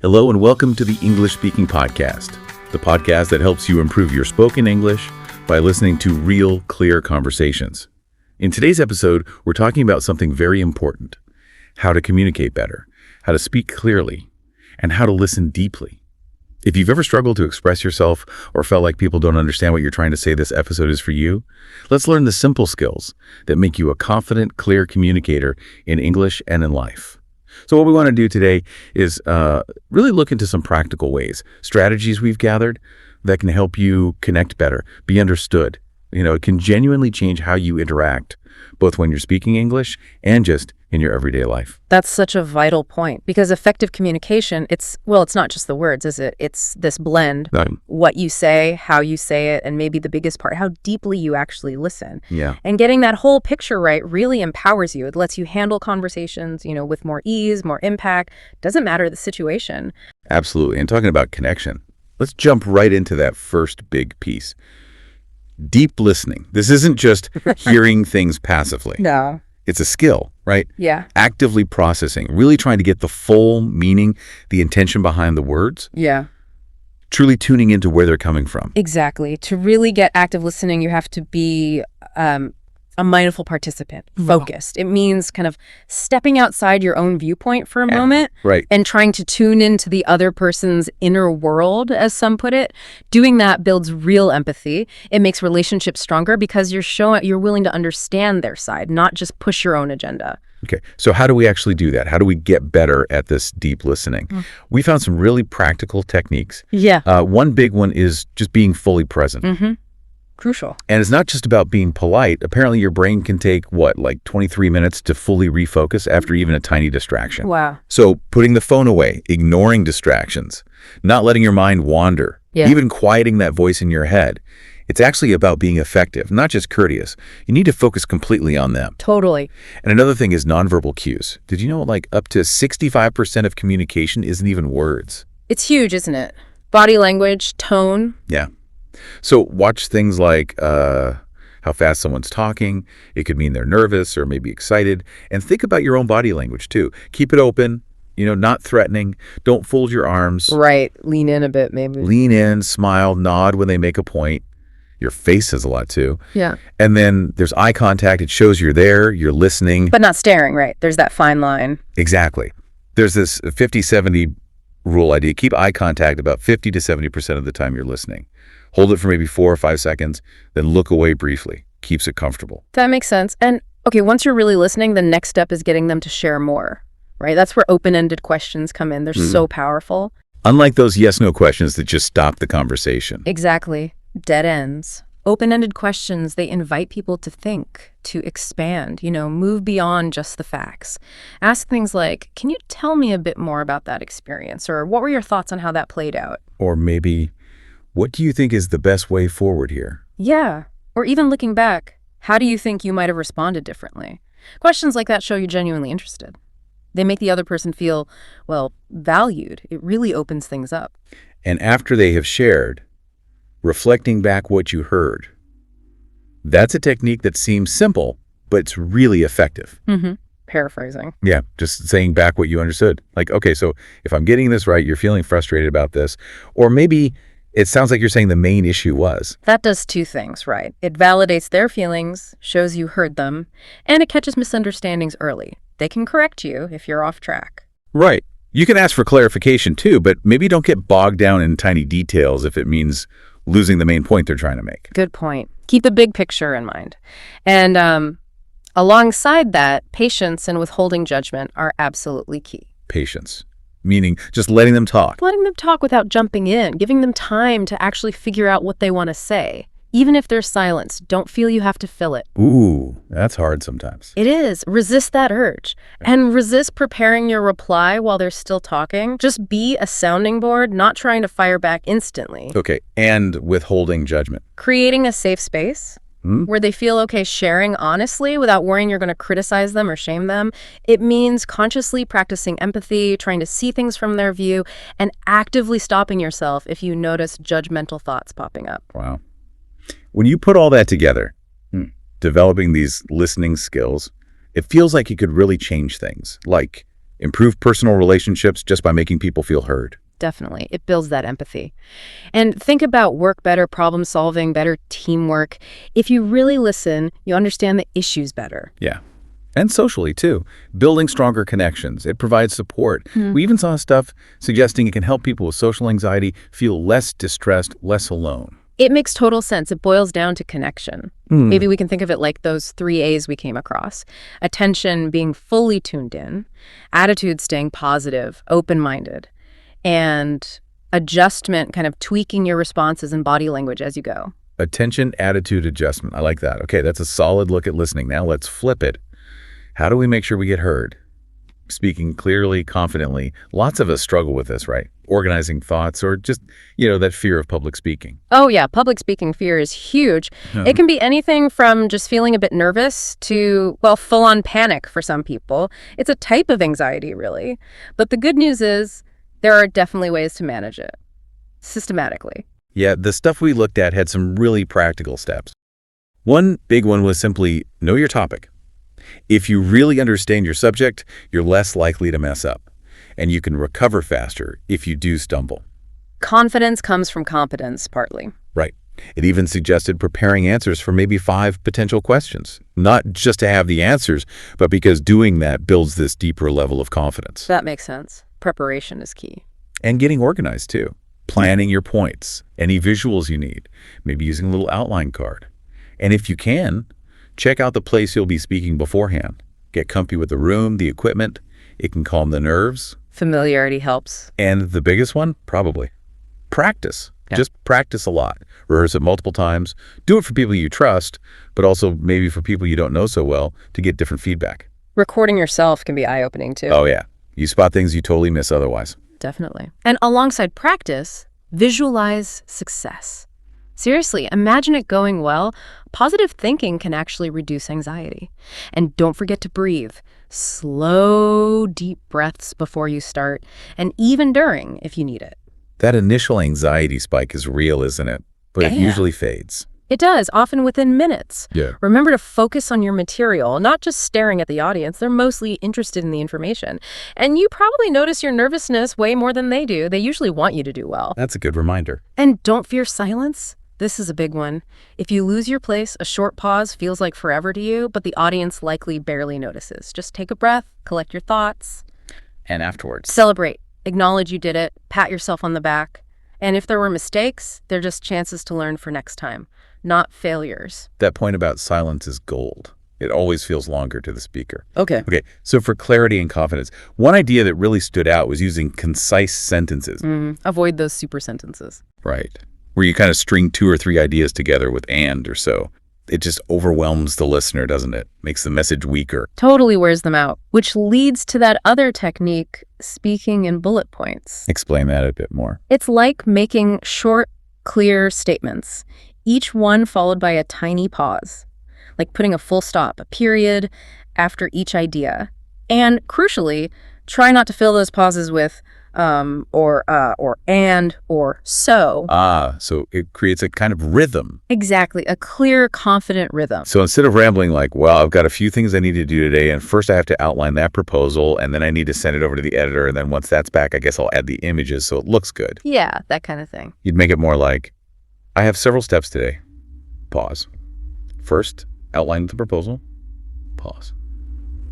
Hello and welcome to the English Speaking Podcast, the podcast that helps you improve your spoken English by listening to real, clear conversations. In today's episode, we're talking about something very important: how to communicate better, how to speak clearly, and how to listen deeply. If you've ever struggled to express yourself or felt like people don't understand what you're trying to say, this episode is for you. Let's learn the simple skills that make you a confident, clear communicator in English and in life. So what we want to do today is really look into some practical ways, strategies we've gathered that can help you connect better, be understood. It can genuinely change how you interact, both when you're speaking English and just in your everyday life. That's such a vital point, because effective communication, it's not just the words, is it? It's this blend, what you say, how you say it, and maybe the biggest part, how deeply you actually listen. Yeah. And getting that whole picture right really empowers you. It lets you handle conversations, with more ease, more impact. Doesn't matter the situation. Absolutely. And talking about connection, let's jump right into that first big piece. Deep listening. This isn't just hearing things passively. No. It's a skill, right? Yeah. Actively processing, really trying to get the full meaning, the intention behind the words. Yeah. Truly tuning into where they're coming from. Exactly. To really get active listening, you have to be a mindful participant, focused. It means kind of stepping outside your own viewpoint for a moment, right, and trying to tune into the other person's inner world, as some put it. Doing that builds real empathy. It makes relationships stronger because you're willing to understand their side, not just push your own agenda. Okay, so how do we actually do that? How do we get better at this deep listening? We found some really practical techniques. Yeah. One big one is just being fully present. Mm-hmm. Crucial. And it's not just about being polite. Apparently your brain can take, 23 minutes to fully refocus after even a tiny distraction. Wow. So putting the phone away, ignoring distractions, not letting your mind wander, even quieting that voice in your head. It's actually about being effective, not just courteous. You need to focus completely on them. Totally. And another thing is nonverbal cues. Did you know up to 65% of communication isn't even words? It's huge, isn't it? Body language, tone. Yeah. So watch things like how fast someone's talking. It could mean they're nervous or maybe excited. And think about your own body language too. Keep it open, not threatening. Don't fold your arms. Right. Lean in a bit, maybe. Lean in, smile, nod when they make a point. Your face says a lot too. Yeah. And then there's eye contact. It shows you're there, you're listening. But not staring, right? There's that fine line. Exactly. There's this 50-70 rule idea. Keep eye contact about 50 to 70% of the time you're listening. Hold it for maybe 4 or 5 seconds, then look away briefly. Keeps it comfortable. That makes sense. And okay, once you're really listening, the next step is getting them to share more, right? That's where open-ended questions come in. They're so powerful. Unlike those yes-no questions that just stop the conversation. Exactly. Dead ends. Open-ended questions, they invite people to think, to expand, move beyond just the facts. Ask things like, can you tell me a bit more about that experience? Or what were your thoughts on how that played out? Or maybe, what do you think is the best way forward here? Yeah. Or even looking back, how do you think you might have responded differently? Questions like that show you're genuinely interested. They make the other person feel, valued. It really opens things up. And after they have shared, reflecting back what you heard. That's a technique that seems simple, but it's really effective. Mm-hmm. Paraphrasing. Yeah, just saying back what you understood. Like, okay, so if I'm getting this right, you're feeling frustrated about this. Or maybe it sounds like you're saying the main issue was. That does two things, right? It validates their feelings, shows you heard them, and it catches misunderstandings early. They can correct you if you're off track. Right. You can ask for clarification too, but maybe don't get bogged down in tiny details if it means losing the main point they're trying to make. Good point. Keep the big picture in mind. And alongside that, patience and withholding judgment are absolutely key. Patience, meaning just letting them talk. Letting them talk without jumping in, giving them time to actually figure out what they want to say. Even if there's silence, don't feel you have to fill it. Ooh, that's hard sometimes. It is. Resist that urge. And resist preparing your reply while they're still talking. Just be a sounding board, not trying to fire back instantly. Okay, and withholding judgment. Creating a safe space where they feel okay sharing honestly without worrying you're going to criticize them or shame them. It means consciously practicing empathy, trying to see things from their view, and actively stopping yourself if you notice judgmental thoughts popping up. Wow. When you put all that together, developing these listening skills, it feels like it could really change things, like improve personal relationships just by making people feel heard. Definitely. It builds that empathy. And think about work better, problem solving, better teamwork. If you really listen, you understand the issues better. Yeah. And socially, too. Building stronger connections. It provides support. We even saw stuff suggesting it can help people with social anxiety feel less distressed, less alone. It makes total sense. It boils down to connection. Maybe we can think of it like those 3 A's we came across. Attention, being fully tuned in. Attitude, staying positive, open-minded. And adjustment, kind of tweaking your responses and body language as you go. Attention, attitude, adjustment. I like that. Okay, that's a solid look at listening. Now let's flip it. How do we make sure we get heard? Speaking clearly, confidently. Lots of us struggle with this, right? Organizing thoughts or just, that fear of public speaking. Oh yeah, public speaking fear is huge. It can be anything from just feeling a bit nervous to, well, full-on panic for some people. It's a type of anxiety, really. But the good news is there are definitely ways to manage it systematically. Yeah, the stuff we looked at had some really practical steps. One big one was simply know your topic. If you really understand your subject, you're less likely to mess up, and you can recover faster if you do stumble. Confidence comes from competence, partly. Right. It even suggested preparing answers for maybe 5 potential questions, not just to have the answers, but because doing that builds this deeper level of confidence. That makes sense. Preparation is key. And getting organized, too. Planning your points, any visuals you need, maybe using a little outline card. And if you can, check out the place you'll be speaking beforehand. Get comfy with the room, the equipment. It can calm the nerves. Familiarity helps. And the biggest one, probably, practice. Yeah. Just practice a lot. Rehearse it multiple times. Do it for people you trust, but also maybe for people you don't know so well to get different feedback. Recording yourself can be eye-opening, too. Oh, yeah. You spot things you totally miss otherwise. Definitely. And alongside practice, visualize success. Seriously, imagine it going well. Positive thinking can actually reduce anxiety. And don't forget to breathe. Slow, deep breaths before you start, and even during if you need it. That initial anxiety spike is real, isn't it? But it usually fades. It does, often within minutes. Yeah. Remember to focus on your material, not just staring at the audience. They're mostly interested in the information. And you probably notice your nervousness way more than they do. They usually want you to do well. That's a good reminder. And don't fear silence. This is a big one. If you lose your place, a short pause feels like forever to you, but the audience likely barely notices. Just take a breath, collect your thoughts. And afterwards. Celebrate. Acknowledge you did it. Pat yourself on the back. And if there were mistakes, they're just chances to learn for next time, not failures. That point about silence is gold. It always feels longer to the speaker. Okay. So for clarity and confidence, one idea that really stood out was using concise sentences. Avoid those super sentences. Right. Where you kind of string 2 or 3 ideas together with and or so. It just overwhelms the listener, doesn't it? Makes the message weaker. Totally wears them out, which leads to that other technique, speaking in bullet points. Explain that a bit more. It's like making short, clear statements, each one followed by a tiny pause, like putting a full stop, a period, after each idea. And crucially, try not to fill those pauses with or and, or so. So it creates a kind of rhythm. Exactly, a clear, confident rhythm. So instead of rambling like, well, I've got a few things I need to do today, and first I have to outline that proposal, and then I need to send it over to the editor, and then once that's back, I guess I'll add the images so it looks good. Yeah, that kind of thing. You'd make it more like, I have several steps today. Pause. First, outline the proposal. Pause.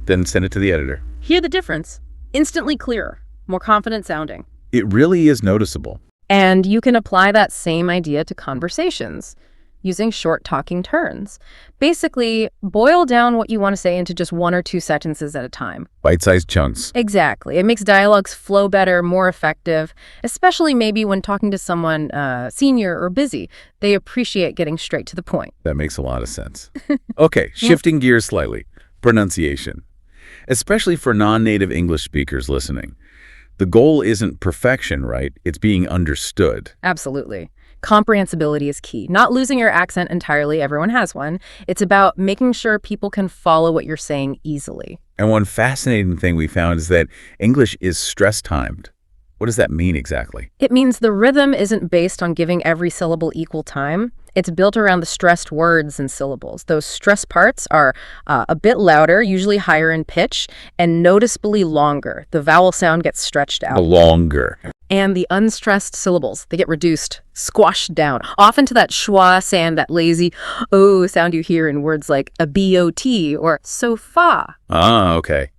Then send it to the editor. Hear the difference. Instantly clearer, more confident sounding. It really is noticeable. And you can apply that same idea to conversations using short talking turns. Basically, boil down what you want to say into just 1 or 2 sentences at a time. Bite-sized chunks. Exactly. It makes dialogues flow better, more effective, especially maybe when talking to someone senior or busy. They appreciate getting straight to the point. That makes a lot of sense. Okay, shifting gears slightly. Pronunciation. Especially for non-native English speakers listening. The goal isn't perfection, right? It's being understood. Absolutely. Comprehensibility is key. Not losing your accent entirely, everyone has one. It's about making sure people can follow what you're saying easily. And one fascinating thing we found is that English is stress-timed. What does that mean exactly? It means the rhythm isn't based on giving every syllable equal time. It's built around the stressed words and syllables. Those stress parts are a bit louder, usually higher in pitch, and noticeably longer. The vowel sound gets stretched out. Longer. And the unstressed syllables, they get reduced, squashed down, often to that schwa sound, that lazy oh sound you hear in words like a B-O-T or so-fa. Ah, okay.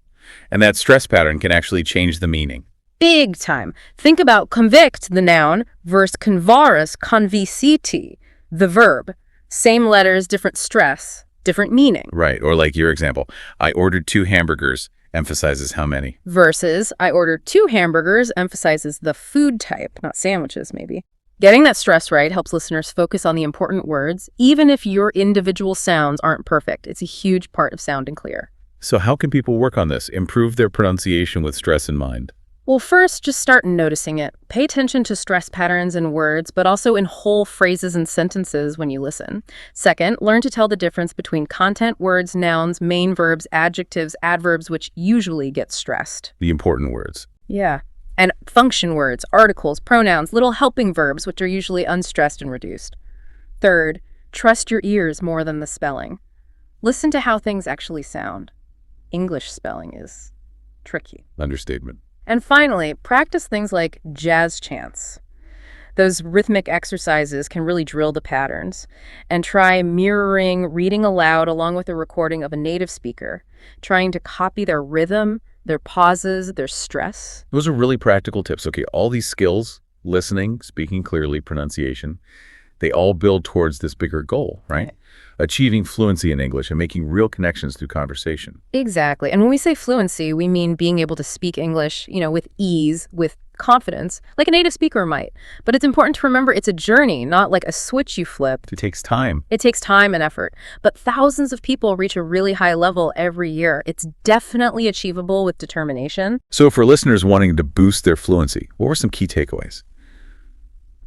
And that stress pattern can actually change the meaning. Big time. Think about convict, the noun, versus convarus, conviciti, the verb. Same letters, different stress, different meaning. Right, or like your example, I ordered 2 hamburgers, emphasizes how many. Versus, I ordered 2 hamburgers, emphasizes the food type, not sandwiches, maybe. Getting that stress right helps listeners focus on the important words, even if your individual sounds aren't perfect. It's a huge part of sounding clear. So how can people work on this, improve their pronunciation with stress in mind? Well, first, just start noticing it. Pay attention to stress patterns in words, but also in whole phrases and sentences when you listen. Second, learn to tell the difference between content, words, nouns, main verbs, adjectives, adverbs, which usually get stressed. The important words. Yeah. And function words, articles, pronouns, little helping verbs, which are usually unstressed and reduced. Third, trust your ears more than the spelling. Listen to how things actually sound. English spelling is tricky. Understatement. And finally, practice things like jazz chants. Those rhythmic exercises can really drill the patterns. And try mirroring reading aloud along with a recording of a native speaker, trying to copy their rhythm, their pauses, their stress. Those are really practical tips. Okay, all these skills, listening, speaking clearly, pronunciation, they all build towards this bigger goal, right? Achieving fluency in English and making real connections through conversation. Exactly. And when we say fluency, we mean being able to speak English, with ease, with confidence, like a native speaker might. But it's important to remember it's a journey, not like a switch you flip. It takes time. It takes time and effort. But thousands of people reach a really high level every year. It's definitely achievable with determination. So for listeners wanting to boost their fluency, what were some key takeaways?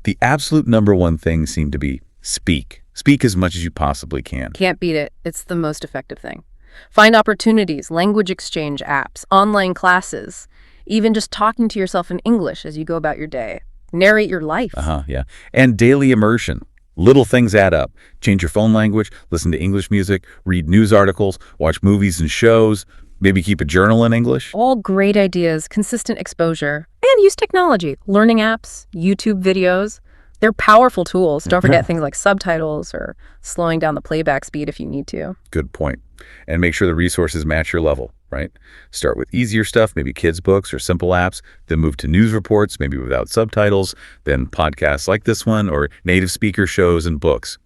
The absolute number one thing seemed to be speak. Speak as much as you possibly can. Can't beat it. It's the most effective thing. Find opportunities, language exchange apps, online classes, even just talking to yourself in English as you go about your day. Narrate your life. Yeah. And daily immersion. Little things add up. Change your phone language, listen to English music, read news articles, watch movies and shows, maybe keep a journal in English. All great ideas, consistent exposure, and use technology. Learning apps, YouTube videos. They're powerful tools. Don't forget things like subtitles or slowing down the playback speed if you need to. Good point. And make sure the resources match your level, right? Start with easier stuff, maybe kids' books or simple apps, then move to news reports, maybe without subtitles, then podcasts like this one or native speaker shows and books.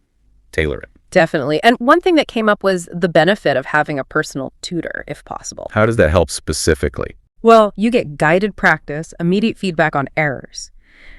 Tailor it. Definitely. And one thing that came up was the benefit of having a personal tutor, if possible. How does that help specifically? Well, you get guided practice, immediate feedback on errors.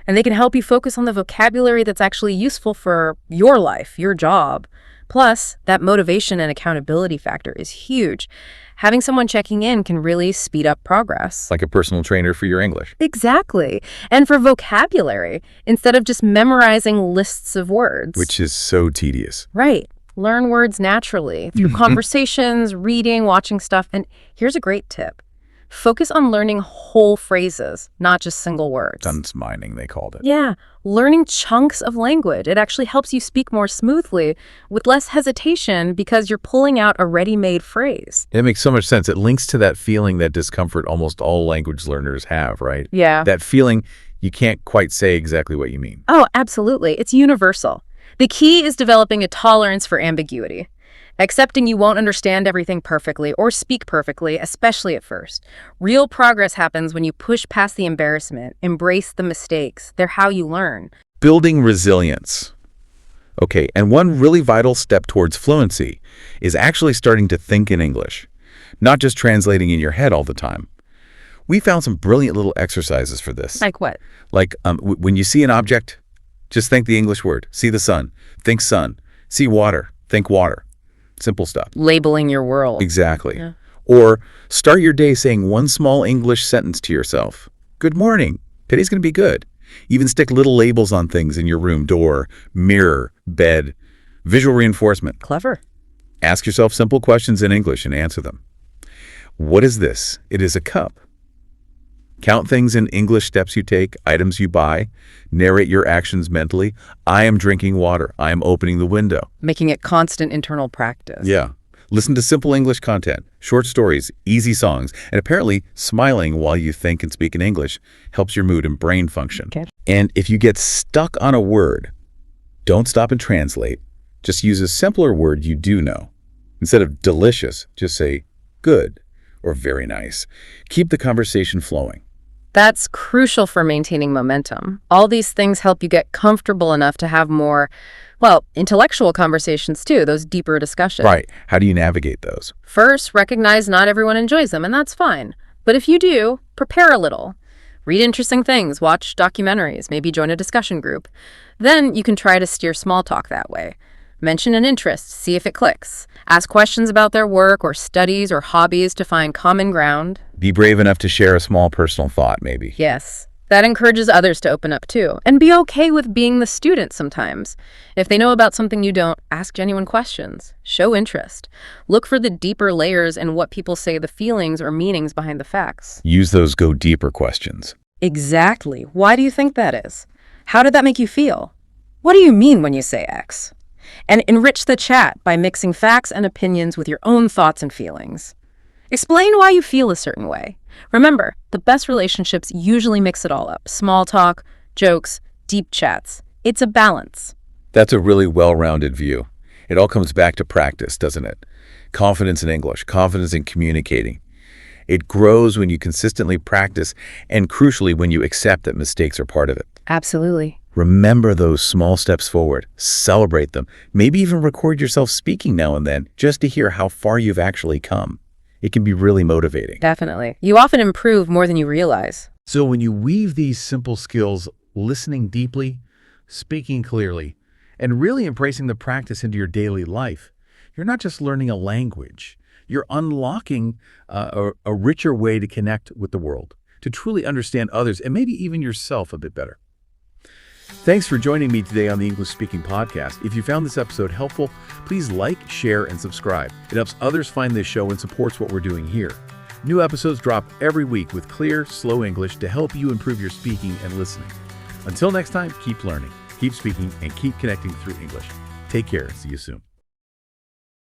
And they can help you focus on the vocabulary that's actually useful for your life, your job. Plus, that motivation and accountability factor is huge. Having someone checking in can really speed up progress. Like a personal trainer for your English. Exactly. And for vocabulary, instead of just memorizing lists of words. Which is so tedious. Right. Learn words naturally through conversations, reading, watching stuff. And here's a great tip. Focus on learning whole phrases, not just single words. Dunce mining, they called it. Yeah, learning chunks of language. It actually helps you speak more smoothly with less hesitation because you're pulling out a ready-made phrase. It makes so much sense. It links to that feeling, that discomfort almost all language learners have, right? Yeah. That feeling you can't quite say exactly what you mean. Oh, absolutely. It's universal. The key is developing a tolerance for ambiguity. Accepting you won't understand everything perfectly or speak perfectly, especially at first. Real progress happens when you push past the embarrassment, embrace the mistakes. They're how you learn. Building resilience. Okay, and one really vital step towards fluency is actually starting to think in English, not just translating in your head all the time. We found some brilliant little exercises for this. Like what? Like when you see an object, just think the English word. See the sun, think sun. See water, think water. Simple stuff. Labeling your world. Exactly. Yeah. Or start your day saying one small English sentence to yourself. Good morning. Today's going to be good. Even stick little labels on things in your room, door, mirror, bed. Visual reinforcement. Clever. Ask yourself simple questions in English and answer them. What is this? It is a cup. Count things in English: steps you take, items you buy. Narrate your actions mentally. I am drinking water. I am opening the window. Making it constant internal practice. Yeah. Listen to simple English content, short stories, easy songs, and apparently smiling while you think and speak in English helps your mood and brain function. Okay. And if you get stuck on a word, don't stop and translate. Just use a simpler word you do know. Instead of delicious, just say good or very nice. Keep the conversation flowing. That's crucial for maintaining momentum. All these things help you get comfortable enough to have more, well, intellectual conversations too, those deeper discussions. Right. How do you navigate those? First, recognize not everyone enjoys them, and that's fine. But if you do, prepare a little. Read interesting things, watch documentaries, maybe join a discussion group. Then you can try to steer small talk that way. Mention an interest, see if it clicks. Ask questions about their work or studies or hobbies to find common ground. Be brave enough to share a small personal thought, maybe. Yes, that encourages others to open up too. And be okay with being the student sometimes. If they know about something you don't, ask genuine questions. Show interest. Look for the deeper layers in what people say, the feelings or meanings behind the facts. Use those go deeper questions. Exactly. Why do you think that is? How did that make you feel? What do you mean when you say X? And enrich the chat by mixing facts and opinions with your own thoughts and feelings. Explain why you feel a certain way. Remember, the best relationships usually mix it all up. Small talk, jokes, deep chats. It's a balance. That's a really well-rounded view. It all comes back to practice, doesn't it? Confidence in English, confidence in communicating. It grows when you consistently practice and, crucially, when you accept that mistakes are part of it. Absolutely. Remember those small steps forward. Celebrate them. Maybe even record yourself speaking now and then just to hear how far you've actually come. It can be really motivating. Definitely. You often improve more than you realize. So when you weave these simple skills, listening deeply, speaking clearly, and really embracing the practice into your daily life, you're not just learning a language. You're unlocking a richer way to connect with the world, to truly understand others and maybe even yourself a bit better. Thanks for joining me today on the English Speaking Podcast. If you found this episode helpful, please like, share, and subscribe. It helps others find this show and supports what we're doing here. New episodes drop every week with clear, slow English to help you improve your speaking and listening. Until next time, keep learning, keep speaking, and keep connecting through English. Take care. See you soon.